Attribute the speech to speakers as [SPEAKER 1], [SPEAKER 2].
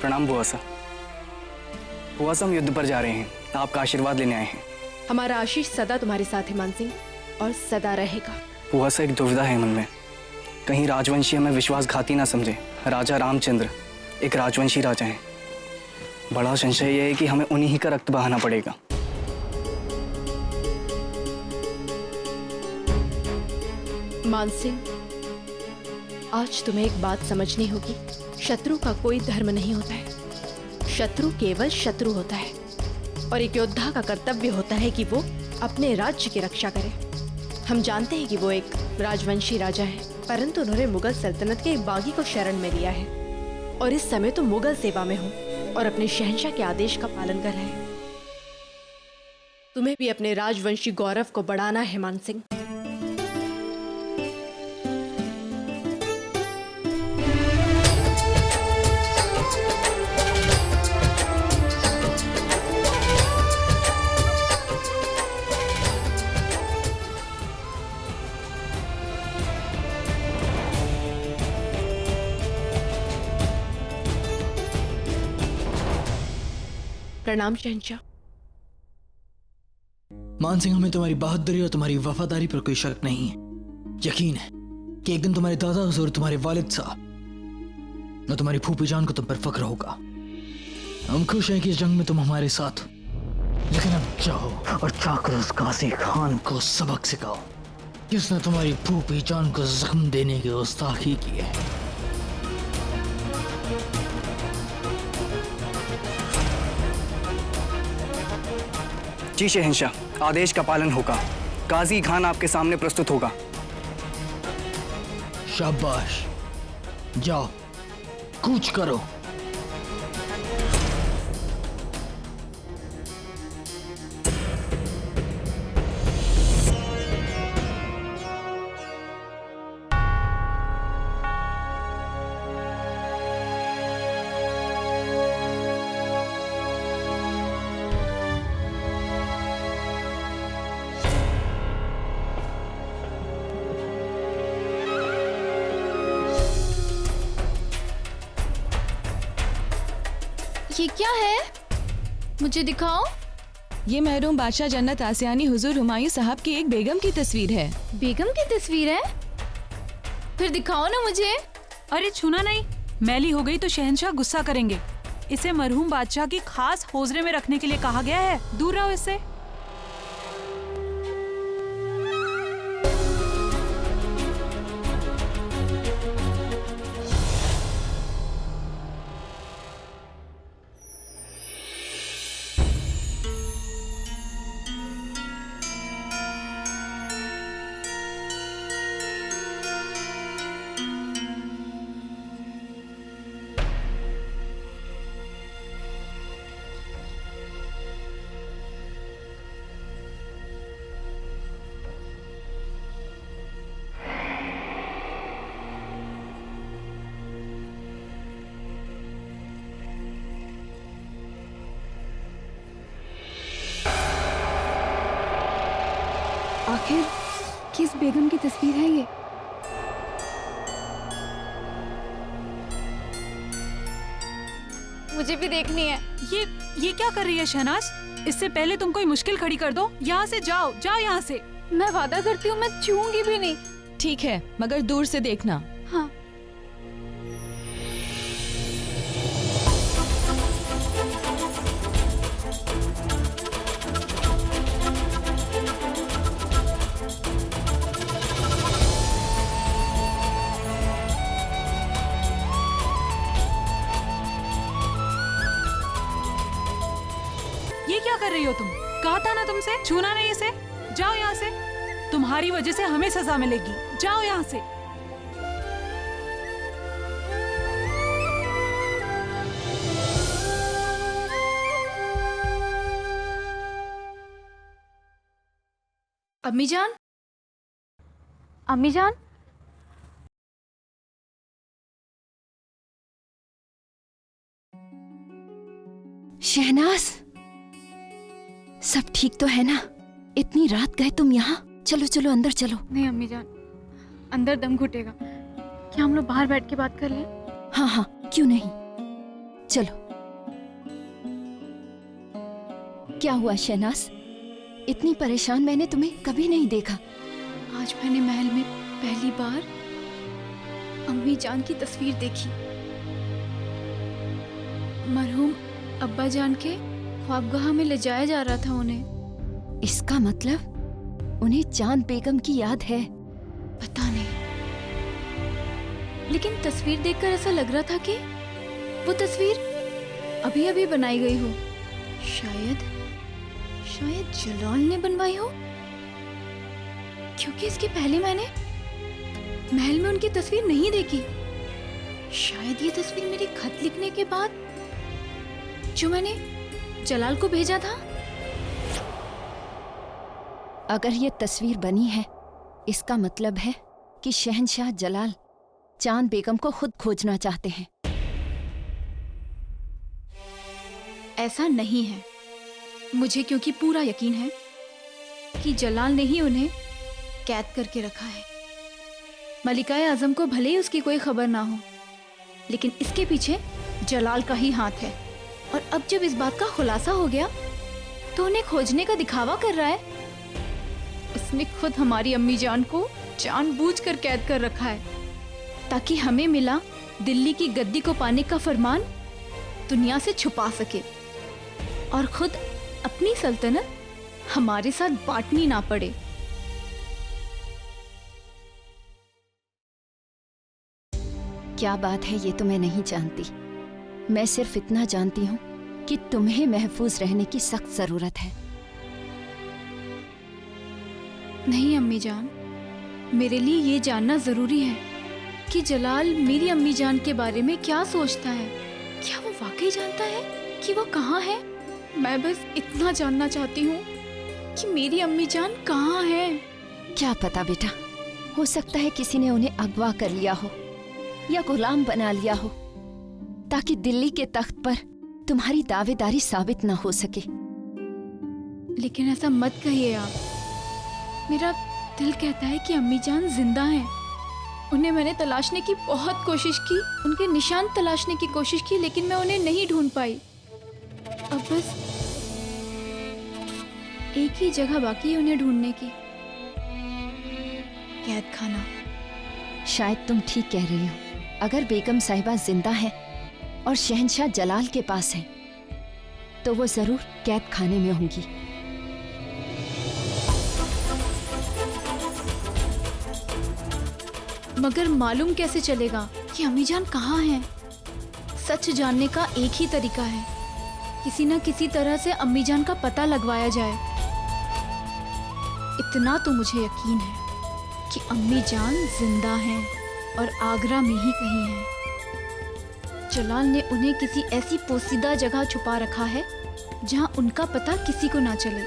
[SPEAKER 1] प्रणाम बुआ सा। बुआ सा, हम युद्ध पर जा रहे हैं, आपका आशीर्वाद लेने आए हैं।
[SPEAKER 2] हमारा आशीष सदा तुम्हारे साथ है मानसिंह, और सदा रहेगा।
[SPEAKER 1] बुआ सा, एक दुविधा है मन में, कहीं राजवंशी हमें विश्वासघाती ना समझे। राजा रामचंद्र एक राजवंशी राजा हैं। बड़ा संशय यह है कि हमें उन्हीं ही का रक्त बहाना पड़ेगा।
[SPEAKER 2] मानसिंह, आज तुम्हें एक बात समझनी होगी, शत्रु का कोई धर्म नहीं होता है। शत्रु केवल शत्रु होता है, और एक योद्धा का कर्तव्य होता है कि वो अपने राज्य की रक्षा करे। हम जानते हैं कि वो एक राजवंशी राजा है, परंतु उन्होंने मुगल सल्तनत के एक बागी को शरण में लिया है, और इस समय तो मुगल सेवा में हो और अपने शहंशाह के आदेश का पालन कर रहे हैं। तुम्हें भी अपने राजवंशी गौरव को बढ़ाना है मानसिंह। प्रणाम शहंशाह।
[SPEAKER 3] मानसिंह, हमें तुम्हारी बहादुरी और तुम्हारी वफादारी पर कोई शक नहीं है। यकीन है कि एक दिन तुम्हारे दादा हुजूर, तुम्हारे वालिद साहब और तुम्हारी फूफी जान को तुम पर फख्र होगा। हम खुश हैं कि इस जंग में तुम हमारे साथ हो, लेकिन अब जाओ और जाकर उस गाजी खान को सबक सिखाओ जिसने तुम्हारी फूफी जान को जख्म देने की गुस्ताखी की है।
[SPEAKER 1] जी शहंशाह, आदेश का पालन होगा। गाजी खान आपके सामने प्रस्तुत होगा।
[SPEAKER 3] शाबाश, जाओ कूच करो।
[SPEAKER 4] ये क्या है? मुझे दिखाओ।
[SPEAKER 5] ये महरूम बादशाह जन्नत आसियानी हुजूर हुमायूं साहब की एक बेगम की तस्वीर है।
[SPEAKER 4] बेगम की तस्वीर है? फिर दिखाओ ना मुझे।
[SPEAKER 6] अरे छूना नहीं, मैली हो गई तो शहंशाह गुस्सा करेंगे। इसे मरहूम बादशाह की खास होजरे में रखने के लिए कहा गया है। दूर रहो इससे।
[SPEAKER 4] आखिर किस बेगम की तस्वीर है ये? मुझे भी देखनी है।
[SPEAKER 6] ये क्या कर रही है शहनाज? इससे पहले तुम कोई मुश्किल खड़ी कर दो। यहाँ से जाओ, जाओ यहाँ से।
[SPEAKER 4] मैं वादा करती हूँ, मैं छूऊंगी भी नहीं।
[SPEAKER 5] ठीक है, मगर दूर से देखना।
[SPEAKER 4] हाँ।
[SPEAKER 6] ये क्या कर रही हो तुम? कहा था ना तुमसे छूना नहीं इसे। जाओ यहाँ से, तुम्हारी वजह से हमें सजा मिलेगी। जाओ यहाँ से।
[SPEAKER 4] अम्मी जान, अम्मी जान।
[SPEAKER 7] शहनाज, सब ठीक तो है ना? इतनी रात गए तुम यहाँ? चलो चलो अंदर चलो।
[SPEAKER 4] नहीं अम्मी जान, अंदर दम घुटेगा। क्या हम लोग बाहर बैठ के बात कर लें?
[SPEAKER 7] हाँ हाँ, क्यों नहीं। चलो। क्या हुआ शहनाज? इतनी परेशान मैंने तुम्हें कभी नहीं देखा।
[SPEAKER 4] आज मैंने महल में पहली बार अम्मी जान की तस्वीर देखी। मरहूम अब्बा जान के ख्वाबगाह में ले जाया जा रहा था उन्हें।
[SPEAKER 7] इसका मतलब उन्हें चांद बेगम की याद है।
[SPEAKER 4] पता नहीं, लेकिन तस्वीर देखकर ऐसा लग रहा था कि वो तस्वीर अभी अभी बनाई गई हो। शायद जलाल ने बनवाई हो, क्योंकि इसके पहले मैंने महल में उनकी तस्वीर नहीं देखी। शायद ये तस्वीर मेरे खत लिखने के बाद जो मैंने जलाल को भेजा था।
[SPEAKER 7] अगर ये तस्वीर बनी है, इसका मतलब है कि शहंशाह जलाल चांद बेगम को खुद खोजना चाहते हैं।
[SPEAKER 4] ऐसा नहीं है मुझे, क्योंकि पूरा यकीन है कि जलाल ने ही उन्हें कैद करके रखा है। मलिकाए आजम को भले ही उसकी कोई खबर ना हो, लेकिन इसके पीछे जलाल का ही हाथ है। और अब जब इस बात का खुलासा हो गया तो उन्हें खोजने का दिखावा कर रहा है। उसने खुद हमारी अम्मी जान को जानबूझकर कैद कर रखा है, ताकि हमें मिला दिल्ली की गद्दी को पाने का फरमान दुनिया से छुपा सके और खुद अपनी सल्तनत हमारे साथ बांटनी ना पड़े।
[SPEAKER 7] क्या बात है ये तो मैं नहीं जानती। मैं सिर्फ इतना जानती हूँ कि तुम्हें महफूज रहने की सख्त जरूरत है।
[SPEAKER 4] नहीं अम्मी जान, मेरे लिए ये जानना जरूरी है कि जलाल मेरी अम्मी जान के बारे में क्या सोचता है। क्या वो वाकई जानता है कि वो कहाँ है? मैं बस इतना जानना चाहती हूँ कि मेरी अम्मी जान कहाँ है।
[SPEAKER 7] क्या पता बेटा, हो सकता है किसी ने उन्हें अगवा कर लिया हो या गुलाम बना लिया हो, ताकि दिल्ली के तख्त पर तुम्हारी दावेदारी साबित ना हो सके।
[SPEAKER 4] लेकिन ऐसा मत कहिए आप। मेरा दिल कहता है कि अम्मी जान जिंदा हैं। उन्हें मैंने तलाशने की बहुत कोशिश की, उनके निशान तलाशने की कोशिश की, लेकिन मैं उन्हें नहीं ढूंढ पाई। अब बस एक ही जगह बाकी है उन्हें ढूंढने की, कैद खाना।
[SPEAKER 7] शायद तुम ठीक कह रही हो। अगर बेगम साहिबा जिंदा है और शहंशाह जलाल के पास है, तो वो जरूर कैद खाने में होंगी।
[SPEAKER 4] मगर मालूम कैसे चलेगा कि अम्मी जान कहाँ हैं? सच जानने का एक ही तरीका है, किसी न किसी तरह से अम्मी जान का पता लगवाया जाए। इतना तो मुझे यकीन है कि अम्मी जान जिंदा हैं और आगरा में ही कहीं हैं। जलाल ने उन्हें किसी ऐसी पोसीदा जगह छुपा रखा है जहां उनका पता किसी को ना चले।